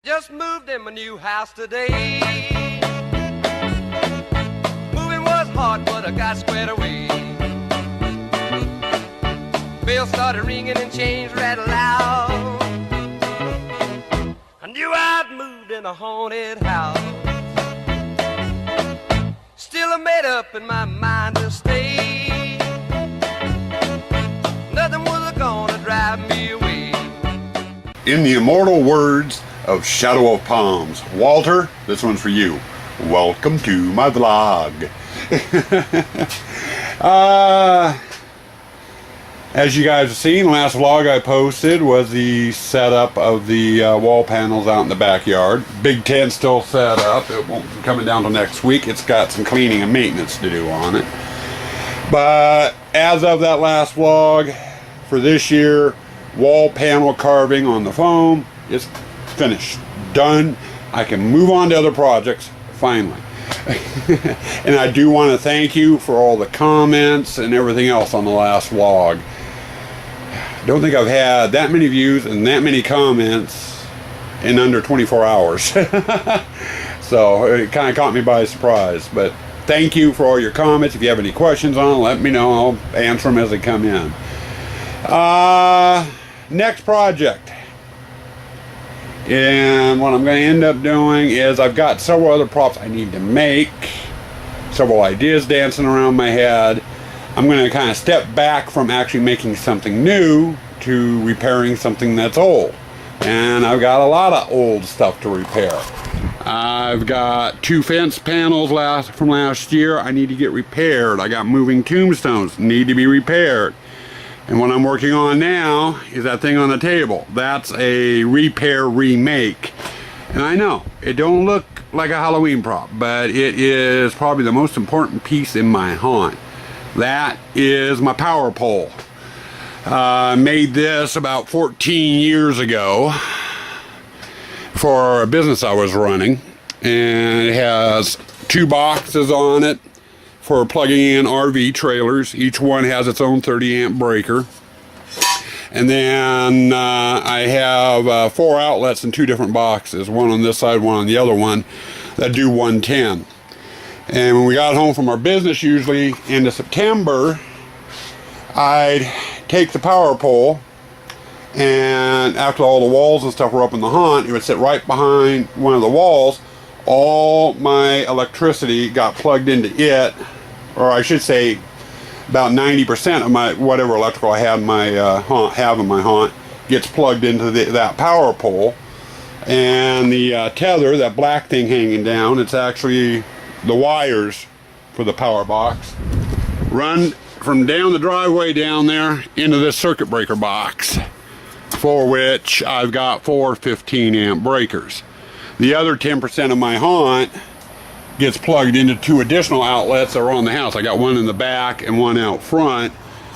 Just moved in my new house today. Moving was hard, but I got squared away. Bells started ringing and chains rattled loud. I knew I'd moved in a haunted house. Still I made up in my mind to stay. Nothing was gonna drive me away. In the immortal words of Shadow of Palms, Walter, this one's for you. Welcome to my vlog. As you guys have seen, last vlog I posted was the setup of the wall panels out in the backyard. Big tent still set up. It won't be coming down till next week. It's got some cleaning and maintenance to do on it. But as of that last vlog, for this year, wall panel carving on the foam is finished, done. I can move on to other projects finally. And I do want to thank you for all the comments and everything else on the last vlog. Don't think I've had that many views and that many comments in under 24 hours. So it kind of caught me by surprise, but thank you for all your comments. If you have any questions on it, let me know. I'll answer them as they come in. Next project. And what I'm going to end up doing is I've got several other props I need to make, several ideas dancing around my head. I'm going to kind of step back from actually making something new to repairing something that's old. And I've got a lot of old stuff to repair. I've got 2 fence panels from last year I need to get repaired. I got moving tombstones, need to be repaired. And what I'm working on now is that thing on the table. That's a repair remake. And I know, it don't look like a Halloween prop, but it is probably the most important piece in my haunt. That is my power pole. I made this about 14 years ago for a business I was running. And it has 2 boxes on it for plugging in RV trailers. Each one has its own 30 amp breaker. And then I have 4 outlets in 2 different boxes, one on this side, one on the other one, that do 110. And when we got home from our business, usually into September, I'd take the power pole, and after all the walls and stuff were up in the haunt, it would sit right behind one of the walls. All my electricity got plugged into it, or I should say about 90% of my whatever electrical I have in my haunt gets plugged into that power pole. And the tether, that black thing hanging down, it's actually the wires for the power box, run from down the driveway down there into this circuit breaker box, for which I've got 4 15 amp breakers. The other 10% of my haunt gets plugged into 2 additional outlets that are on the house. I got one in the back and one out front,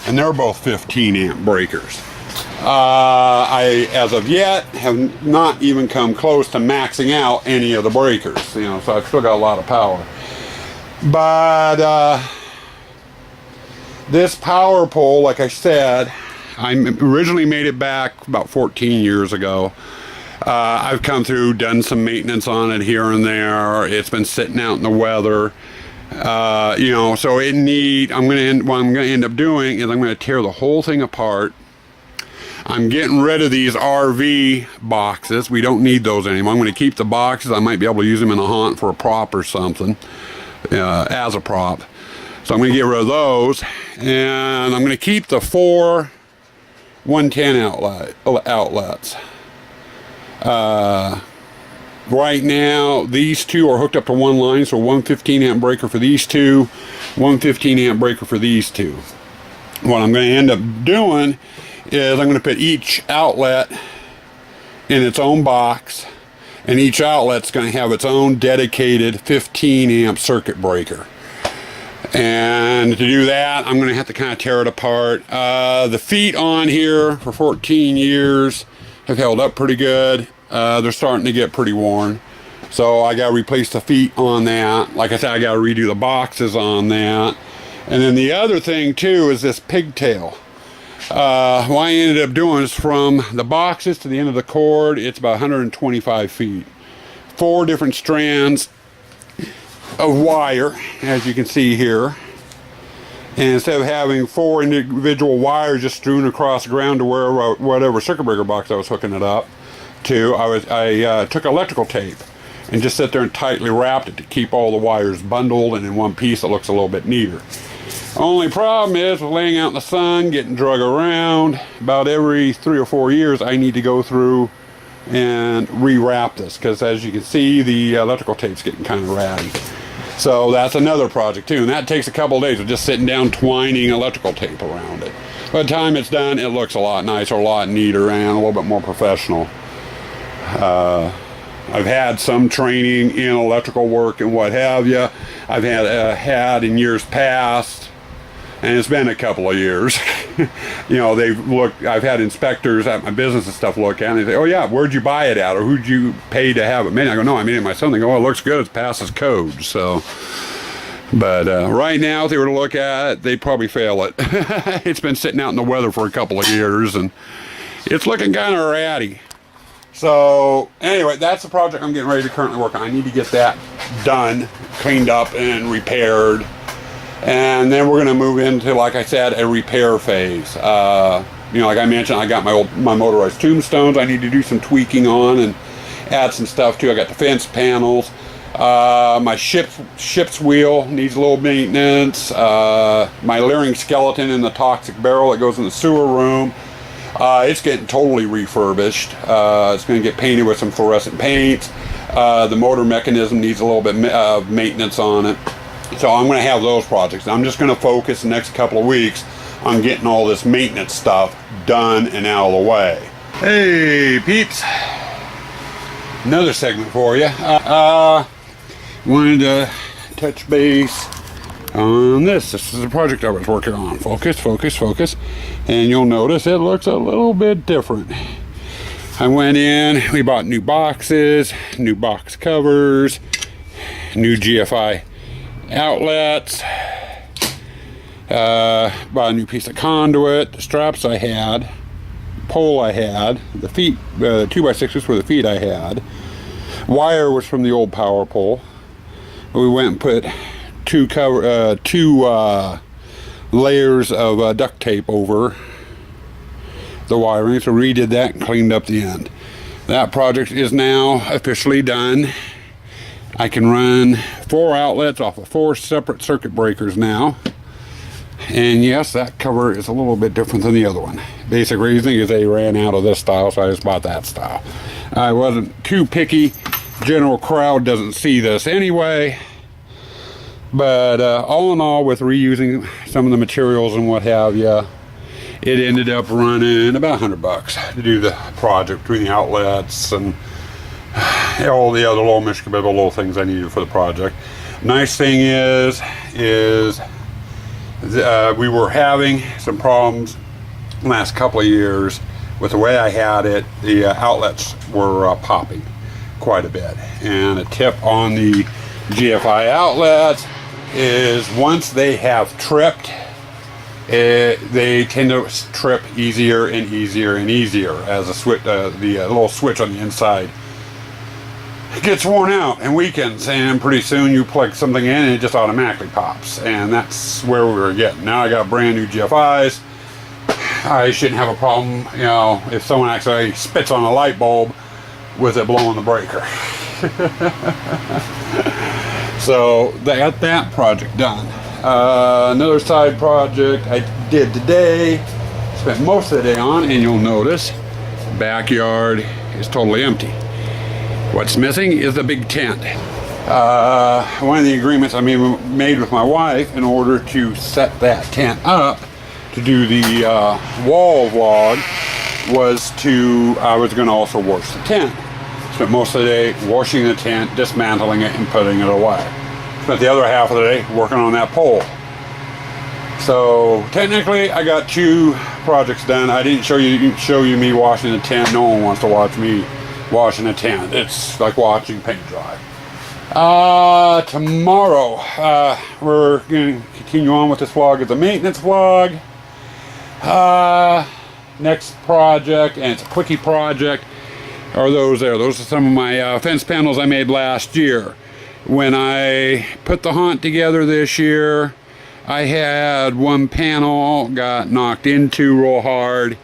and they're both 15 amp breakers. I, as of yet, have not even come close to maxing out any of the breakers, so I've still got a lot of power. But this power pole, like I said, I originally made it back about 14 years ago. I've come through, done some maintenance on it here and there. It's been sitting out in the weather, so what I'm going to end up doing is I'm going to tear the whole thing apart. I'm getting rid of these RV boxes. We don't need those anymore. I'm going to keep the boxes. I might be able to use them in a haunt for a prop or something, as a prop. So I'm going to get rid of those, and I'm going to keep the 4 110 outlets. Right now these 2 are hooked up to one line, so 1 15 amp breaker for these 2, 1 15 amp breaker for these 2. What I'm going to end up doing is I'm going to put each outlet in its own box, and each outlet's going to have its own dedicated 15 amp circuit breaker. And to do that, I'm going to have to kind of tear it apart. The feet on here for 14 years have held up pretty good. They're starting to get pretty worn, so I got to replace the feet on that. Like I said, I got to redo the boxes on that. And then the other thing too is this pigtail. What I ended up doing is from the boxes to the end of the cord, it's about 125 feet. 4 different strands of wire, as you can see here. And instead of having 4 individual wires just strewn across the ground to whatever circuit breaker box I was hooking it up to, I took electrical tape and just sit there and tightly wrapped it to keep all the wires bundled and in one piece. It looks a little bit neater. Only problem is with laying out in the sun, getting drug around, about every 3 or 4 years I need to go through and rewrap this, because as you can see, the electrical tape's getting kind of ratty. So that's another project too, and that takes a couple of days of just sitting down twining electrical tape around it. By the time it's done, it looks a lot nicer, a lot neater, and a little bit more professional. I've had some training in electrical work and what have you. I've had in years past, and it's been a couple of years. You know, I've had inspectors at my business and stuff look at it and they say, oh yeah, where'd you buy it at, or who'd you pay to have it made? I go, no, I made it myself. They go, oh, it looks good, it passes code. So, but right now, if they were to look at it, they'd probably fail it. It's been sitting out in the weather for a couple of years and it's looking kind of ratty. So anyway, that's the project I'm getting ready to currently work on. I need to get that done, cleaned up and repaired. And then we're going to move into, like I said, a repair phase. You know, like I mentioned, I got my motorized tombstones I need to do some tweaking on and add some stuff to. I got the fence panels. My ship's wheel needs a little maintenance. My leering skeleton in the toxic barrel that goes in the sewer room. It's getting totally refurbished. It's going to get painted with some fluorescent paints. The motor mechanism needs a little bit of maintenance on it. So I'm going to have those projects. I'm just going to focus the next couple of weeks on getting all this maintenance stuff done and out of the way. Hey peeps, another segment for you. Wanted to touch base on this. This is a project I was working on. Focus, focus, focus. And you'll notice it looks a little bit different. I went in, we bought new boxes, new box covers, new GFI outlets, bought a new piece of conduit, the straps I had, pole I had, the feet, 2x6s were the feet I had, wire was from the old power pole. We went and put two layers of duct tape over the wiring, so redid that and cleaned up the end. That project is now officially done. I can run 4 outlets off of 4 separate circuit breakers now. And yes, that cover is a little bit different than the other one. Basic reason is they ran out of this style, so I just bought that style. I wasn't too picky. General crowd doesn't see this anyway. But all in all, with reusing some of the materials and what have you, it ended up running about $100 to do the project between the outlets and all the other little Michigan-Bible little things I needed for the project. Nice thing is we were having some problems the last couple of years with the way I had it. The outlets were popping quite a bit. And a tip on the GFI outlets is once they have tripped, they tend to trip easier and easier and easier as the little switch on the inside gets worn out and weakens, and pretty soon you plug something in and it just automatically pops. And that's where we were getting. Now I got brand new GFIs. I shouldn't have a problem, you know, if someone actually spits on a light bulb with it blowing the breaker. So they got that project done. Another side project I did today, spent most of the day on, and you'll notice backyard is totally empty. What's missing is the big tent. One of the agreements I made with my wife in order to set that tent up to do the wall vlog was I was going to also wash the tent. Spent most of the day washing the tent, dismantling it, and putting it away. Spent the other half of the day working on that pole. So technically I got 2 projects done. I didn't show you me washing the tent. No one wants to watch me washing a tent. It's like watching paint dry. Tomorrow we're going to continue on with this vlog as a maintenance vlog. Next project, and it's a quickie project, are those there. Those are some of my fence panels I made last year. When I put the haunt together this year, I had one panel got knocked into real hard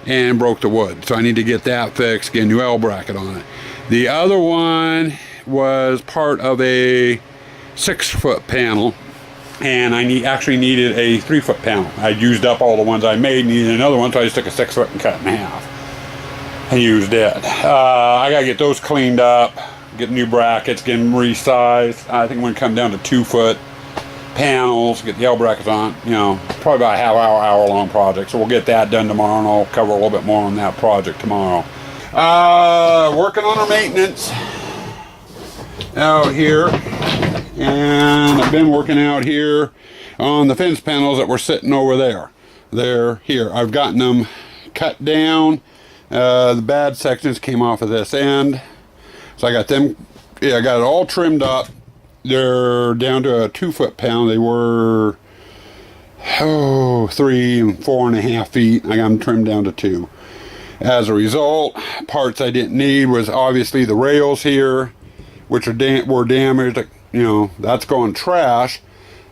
and broke the wood. So I need to get that fixed, get a new L bracket on it. The other one was part of a 6-foot panel, and I actually needed a 3-foot panel. I used up all the ones I made, needed another one, so I just took a 6-foot and cut it in half and used it. I gotta get those cleaned up, get new brackets, get them resized. I think I'm gonna come down to 2-foot panels, get the L brackets on, you know, probably about a hour long project. So we'll get that done tomorrow, and I'll cover a little bit more on that project tomorrow. Working on our maintenance out here, and I've been working out here on the fence panels that were sitting over there. They're here. I've gotten them cut down. The bad sections came off of this end, so I got them. Yeah, I got it all trimmed up. They're down to a 2-foot panel. They were 3 and 4.5 feet. I got them trimmed down to 2. As a result, parts I didn't need was obviously the rails here, which were damaged. You know, that's going trash.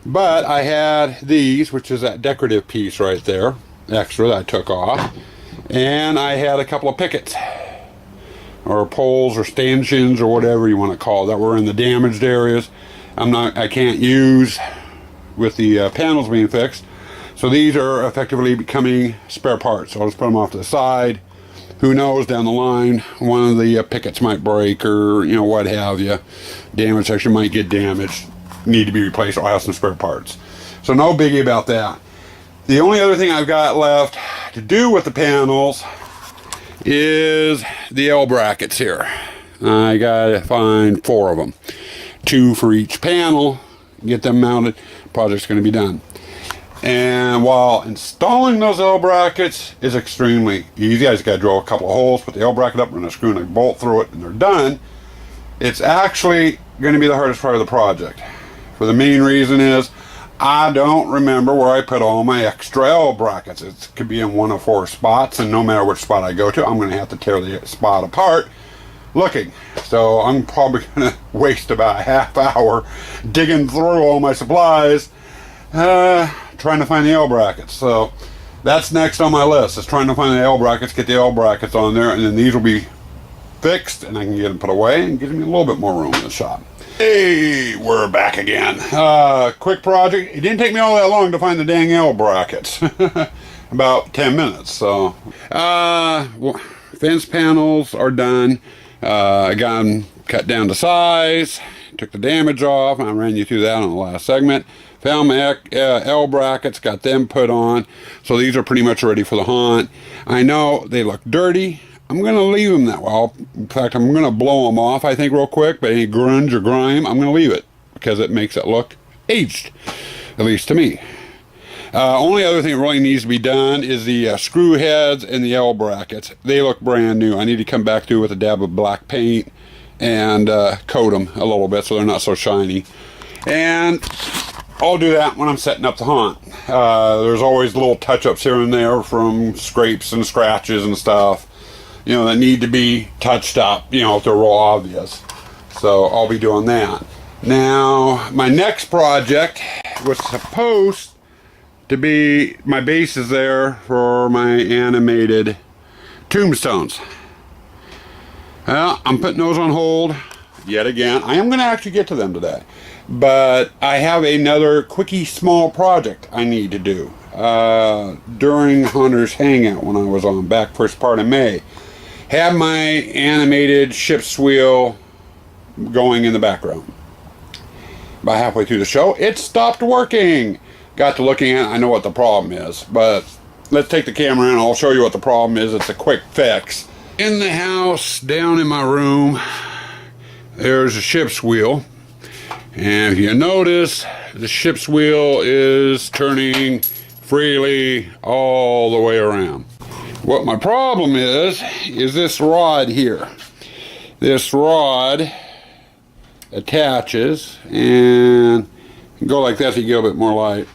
But I had these, which is that decorative piece right there, extra that I took off, and I had a couple of pickets, or poles, or stanchions, or whatever you want to call it, that were in the damaged areas. I can't use with the panels being fixed. So these are effectively becoming spare parts. So I'll just put them off to the side. Who knows, down the line, one of the pickets might break, or, you know, what have you. Damage section might get damaged, need to be replaced, or I'll have some spare parts. So no biggie about that. The only other thing I've got left to do with the panels is the L brackets here. I gotta find 4 of them. 2 for each panel, get them mounted. Project's going to be done. And while installing those L brackets is extremely easy, I just got to drill a couple of holes, put the L bracket up, run a screw and a bolt through it, and they're done. It's actually going to be the hardest part of the project. For the main reason is I don't remember where I put all my extra L brackets. It could be in one of 4 spots, and no matter which spot I go to, I'm going to have to tear the spot apart looking. So I'm probably going to waste about a half hour digging through all my supplies trying to find the L brackets. So that's next on my list, is trying to find the L brackets, get the L brackets on there, and then these will be fixed and I can get them put away and give me a little bit more room in the shop. Hey, we're back again. Quick project. It didn't take me all that long to find the dang L brackets. About 10 minutes. So fence panels are done. I got them cut down to size, took the damage off. I ran you through that on the last segment. Found my L brackets, got them put on. So these are pretty much ready for the haunt. I know they look dirty. I'm going to leave them that way. In fact, I'm going to blow them off, I think, real quick. But any grunge or grime, I'm going to leave it, because it makes it look aged, at least to me. Only other thing that really needs to be done is the screw heads and the L brackets. They look brand new. I need to come back through with a dab of black paint and coat them a little bit so they're not so shiny. And I'll do that when I'm setting up the haunt. There's always little touch-ups here and there from scrapes and scratches and stuff, you know, that need to be touched up, you know, if they're real obvious. So I'll be doing that. Now, my next project was supposed to be, my base is there for my animated tombstones. Well, I'm putting those on hold yet again. I am going to actually get to them today. But I have another quickie small project I need to do. During Hunter's Hangout when I was on back first part of May, had my animated ship's wheel going in the background. About halfway through the show, it stopped working. Got to looking at it, I know what the problem is, but let's take the camera in, I'll show you what the problem is. It's a quick fix. In the house, down in my room, there's a ship's wheel. And if you notice, the ship's wheel is turning freely all the way around. What my problem is this rod here. This rod attaches and go like that so you get a bit more light.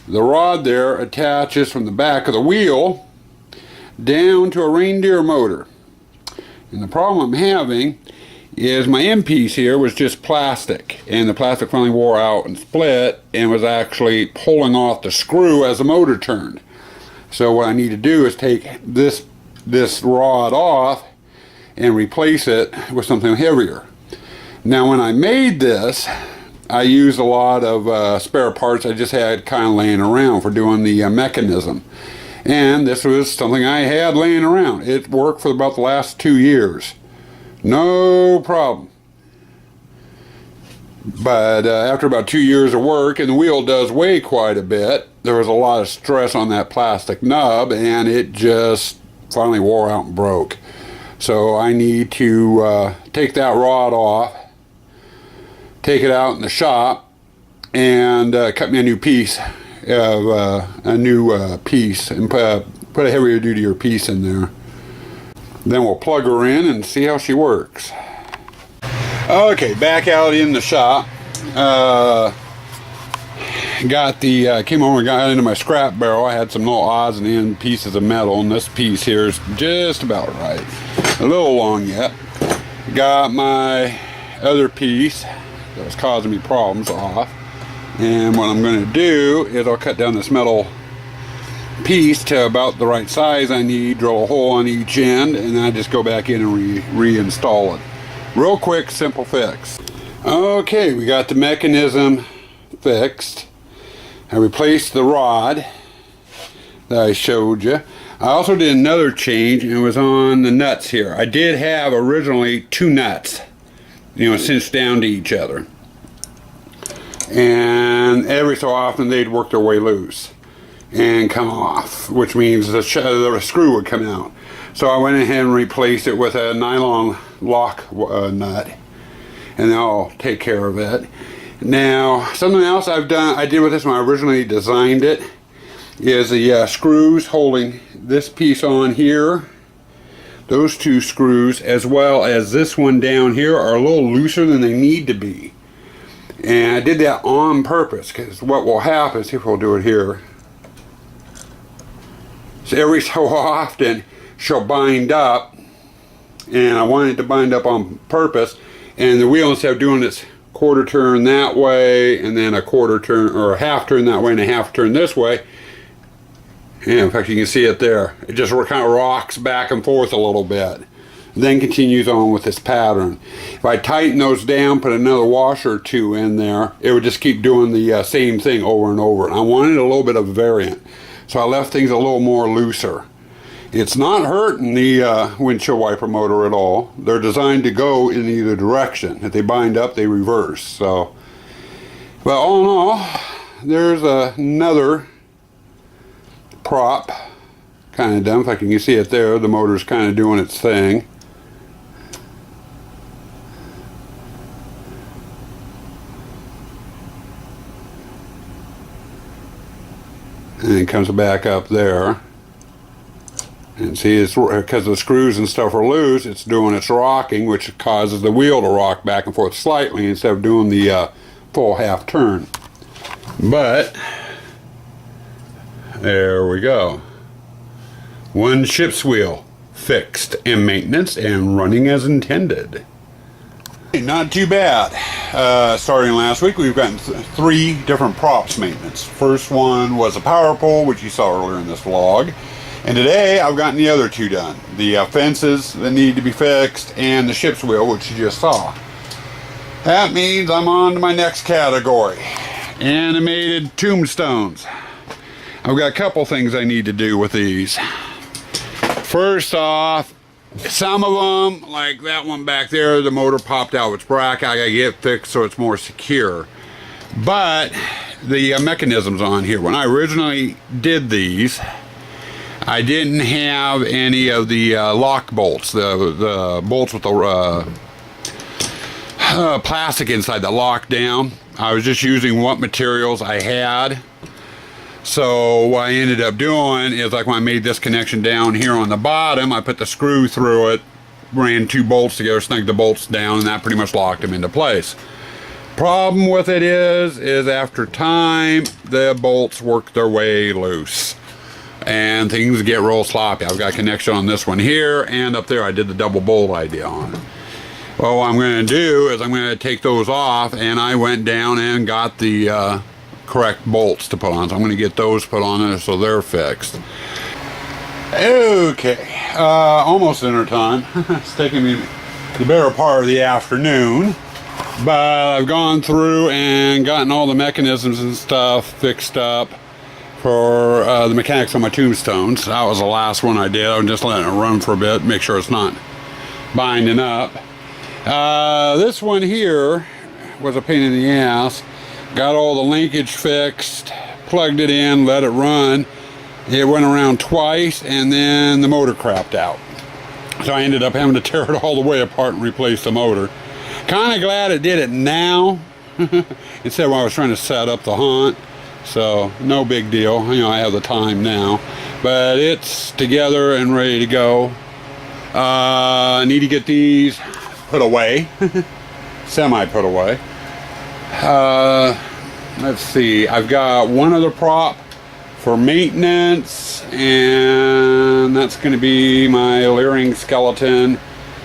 The rod there attaches from the back of the wheel down to a reindeer motor. And the problem I'm having is my end piece here was just plastic, and the plastic finally wore out and split and was actually pulling off the screw as the motor turned. So what I need to do is take this rod off and replace it with something heavier. Now when I made this, I used a lot of spare parts I just had kind of laying around for doing the mechanism. And this was something I had laying around. It worked for about the last 2 years. No problem. But after about 2 years of work, and the wheel does weigh quite a bit, there was a lot of stress on that plastic nub, and it just finally wore out and broke. So I need to take that rod off, take it out in the shop, and cut me a new piece of piece, and put a heavier duty piece in there. Then we'll plug her in and see how she works. Okay, back out in the shop. Came over and got into my scrap barrel. I had some little odds and ends pieces of metal, and this piece here is just about right. A little long yet. Got my other piece that was causing me problems off. And what I'm going to do is I'll cut down this metal piece to about the right size I need, drill a hole on each end, and then I just go back in and reinstall it. Real quick, simple fix. Okay, we got the mechanism fixed. I replaced the rod that I showed you. I also did another change, and it was on the nuts here. I did have originally 2 nuts, cinched down to each other. And every so often they'd work their way loose and come off, which means the screw would come out. So I went ahead and replaced it with a nylon lock nut, and I'll take care of it. Now, something else I did with this when I originally designed it is the screws holding this piece on here. Those 2 screws, as well as this one down here, are a little looser than they need to be. And I did that on purpose, because what will happen, see if we'll do it here. So every so often she'll bind up, and I wanted it to bind up on purpose, and the wheel, instead of doing its quarter turn that way and then a quarter turn or a half turn that way and a half turn this way, and in fact you can see it there, it just kind of rocks back and forth a little bit, then continues on with this pattern. If I tighten those down, put another washer or 2 in there, it would just keep doing the same thing over and over, and I wanted a little bit of a variant. So I left things a little more looser. It's not hurting the windshield wiper motor at all. They're designed to go in either direction. If they bind up, they reverse. So, but all in all, there's another prop kind of done. In fact, you can see it there. The motor's kind of doing its thing. And it comes back up there. And see, it's because the screws and stuff are loose, it's doing its rocking, which causes the wheel to rock back and forth slightly instead of doing the full half turn. But there we go. One ship's wheel fixed and maintenance and running as intended. Not too bad. Starting last week, we've gotten 3 different props maintenance. First one was a power pole, which you saw earlier in this vlog. And today, I've gotten the other 2 done. The fences that need to be fixed and the ship's wheel, which you just saw. That means I'm on to my next category. Animated tombstones. I've got a couple things I need to do with these. First off, some of them, like that one back there, the motor popped out of its bracket. I gotta get it fixed so it's more secure. But the mechanisms on here, when I originally did these, I didn't have any of the lock bolts, the bolts with the plastic inside that lock down. I was just using what materials I had. So what I ended up doing is, like when I made this connection down here on the bottom, I put the screw through it, ran 2 bolts together, snagged the bolts down, and that pretty much locked them into place. Problem with it is after time, the bolts work their way loose. And things get real sloppy. I've got connection on this one here and up there. I did the double bolt idea on it. Well, what I'm going to do is I'm going to take those off, and I went down and got the correct bolts to put on. So I'm going to get those put on there so they're fixed. Okay, almost dinner time. It's taking me the better part of the afternoon. But I've gone through and gotten all the mechanisms and stuff fixed up for the mechanics on my tombstones. That was the last one I did. I'm just letting it run for a bit, make sure it's not binding up. This one here was a pain in the ass. Got all the linkage fixed, plugged it in, let it run. It went around twice, and then the motor crapped out. So I ended up having to tear it all the way apart and replace the motor. Kind of glad it did it now instead of when I was trying to set up the haunt. So no big deal, you know, I have the time now, but it's together and ready to go. I need to get these put away, semi put away. Let's see, I've got one other prop for maintenance, and that's going to be my leering skeleton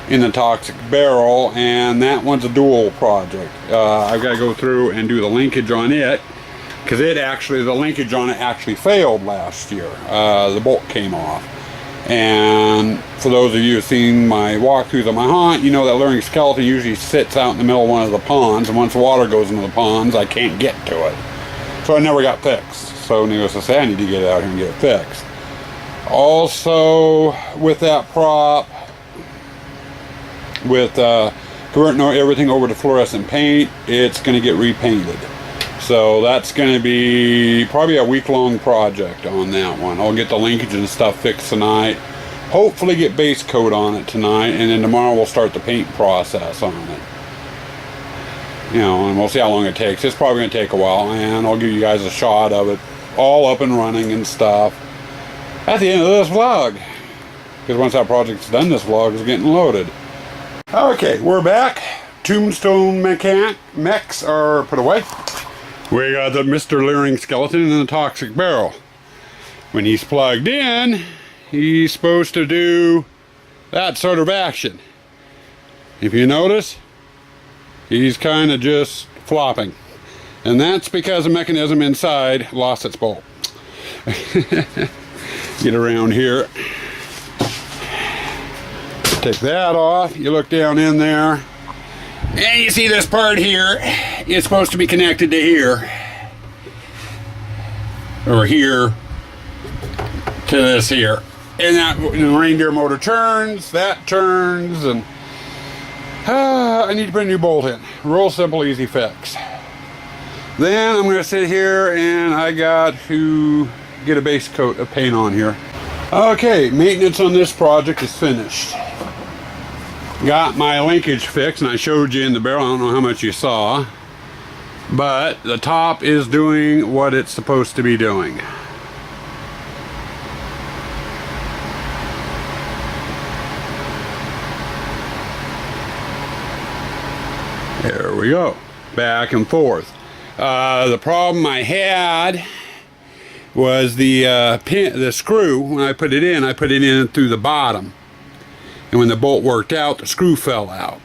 in the toxic barrel, and that one's a dual project. I've got to go through and do the linkage on it, because the linkage on it actually failed last year. The bolt came off. And for those of you who've seen my walkthroughs of my haunt, you know that leering skeleton usually sits out in the middle of one of the ponds, and once the water goes into the ponds, I can't get to it. So I never got fixed. So needless to say, I need to get it out here and get it fixed. Also, with that prop, with converting everything over to fluorescent paint, it's going to get repainted. So that's going to be probably a week-long project on that one. I'll get the linkage and stuff fixed tonight. Hopefully get base coat on it tonight, and then tomorrow we'll start the paint process on it. You know, and we'll see how long it takes. It's probably going to take a while, and I'll give you guys a shot of it all up and running and stuff at the end of this vlog. Because once that project's done, this vlog is getting loaded. Okay, we're back. Tombstone mechs are put away. We got the Mr. Leering skeleton in the toxic barrel. When he's plugged in, he's supposed to do that sort of action. If you notice, he's kind of just flopping. And that's because the mechanism inside lost its bolt. Get around here. Take that off. You look down in there. And you see this part here. It's supposed to be connected to here. Or here. To this here. And that when the reindeer motor turns, that turns, and I need to put a new bolt in. Real simple, easy fix. Then I'm going to sit here and I got to get a base coat of paint on here. Okay, maintenance on this project is finished. Got my linkage fixed, and I showed you in the barrel. I don't know how much you saw, but the top is doing what it's supposed to be doing. There we go, back and forth. The problem I had was the screw. When I put it in through the bottom. And when the bolt worked out, the screw fell out.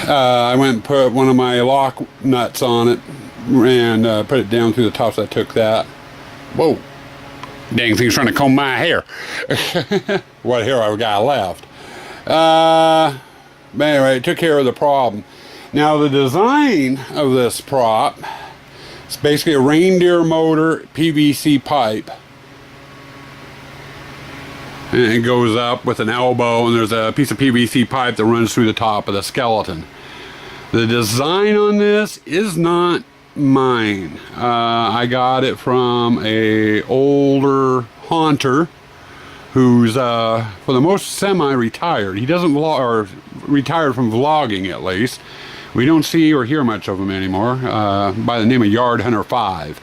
I went and put one of my lock nuts on it and put it down through the top, so I took that. Whoa. Dang thing's trying to comb my hair. What hair I've got left. But anyway, it took care of the problem. Now the design of this prop, it's basically a reindeer motor PVC pipe. And it goes up with an elbow, and there's a piece of PVC pipe that runs through the top of the skeleton. The design on this is not mine. I got it from a older haunter who's for the most semi-retired. He doesn't vlog, or retired from vlogging at least. We don't see or hear much of him anymore. By the name of Yard Hunter 5.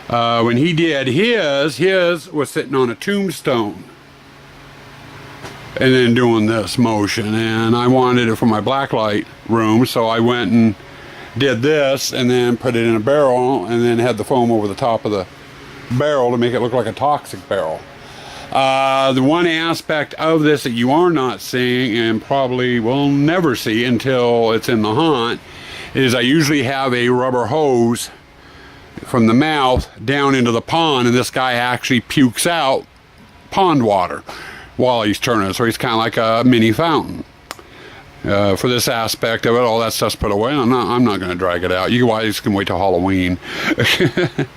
When he did his was sitting on a tombstone. And then doing this motion, and I wanted it for my blacklight room, so I went and did this and then put it in a barrel and then had the foam over the top of the barrel to make it look like a toxic barrel. The one aspect of this that you are not seeing and probably will never see until it's in the haunt is I usually have a rubber hose from the mouth down into the pond, and this guy actually pukes out pond water while he's turning it, so he's kind of like a mini fountain. For this aspect of it, all that stuff's put away. I'm not going to drag it out. You guys can wait till Halloween. But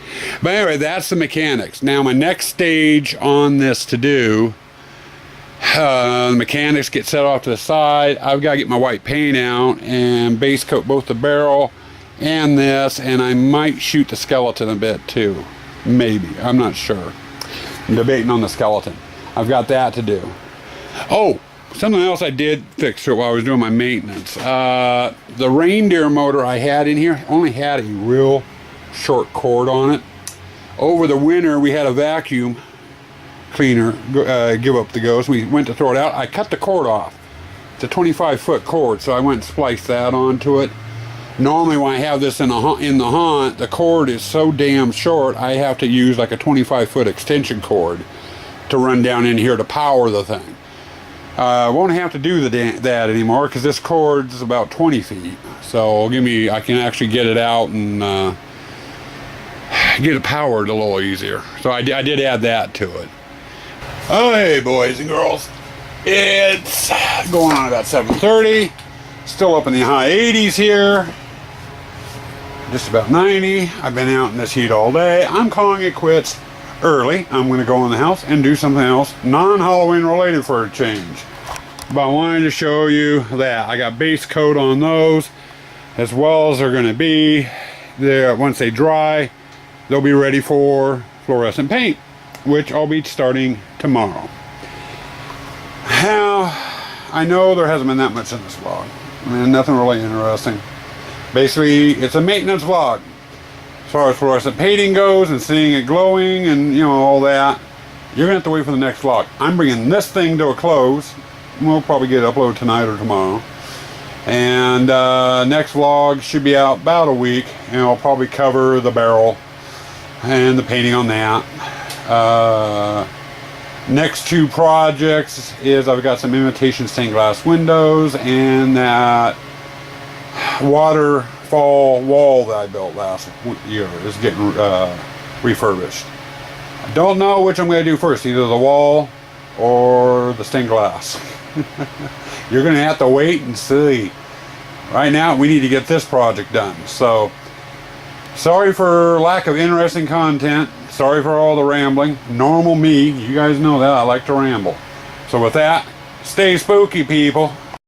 anyway, that's the mechanics. Now my next stage on this to do, the mechanics get set off to the side. I've got to get my white paint out and base coat both the barrel and this, and I might shoot the skeleton a bit too. Maybe. I'm not sure. I'm debating on the skeleton. I've got that to do. Oh! Something else I did fix while I was doing my maintenance. The reindeer motor I had in here only had a real short cord on it. Over the winter, we had a vacuum cleaner give up the ghost. We went to throw it out. I cut the cord off. It's a 25-foot cord, so I went and spliced that onto it. Normally, when I have this in the haunt, the cord is so damn short, I have to use like a 25-foot extension cord to run down in here to power the thing. I won't have to do that anymore because this cord's about 20 feet. So I can actually get it out and get it powered a little easier. So I did add that to it. Oh, hey, boys and girls. It's going on about 7:30. Still up in the high 80s here. Just about 90. I've been out in this heat all day. I'm calling it quits early. I'm going to go in the house and do something else non-Halloween related for a change. But I wanted to show you that I got base coat on those, as well as they're going to be there. Once they dry, they'll be ready for fluorescent paint, which I'll be starting tomorrow. Now, I know there hasn't been that much in this vlog. I mean, nothing really interesting. Basically, it's a maintenance vlog. As far as fluorescent painting goes and seeing it glowing and, you know, all that, you're going to have to wait for the next vlog. I'm bringing this thing to a close. We'll probably get it uploaded tonight or tomorrow. And next vlog should be out about a week, and I'll probably cover the barrel and the painting on that. Next two projects is I've got some imitation stained glass windows and that waterfall wall that I built last year is getting refurbished. I don't know which I'm going to do first, either the wall or the stained glass. You're going to have to wait and see. Right now we need to get this project done. So sorry for lack of interesting content. Sorry for all the rambling. Normal me. You guys know that. I like to ramble. So with that, stay spooky, people.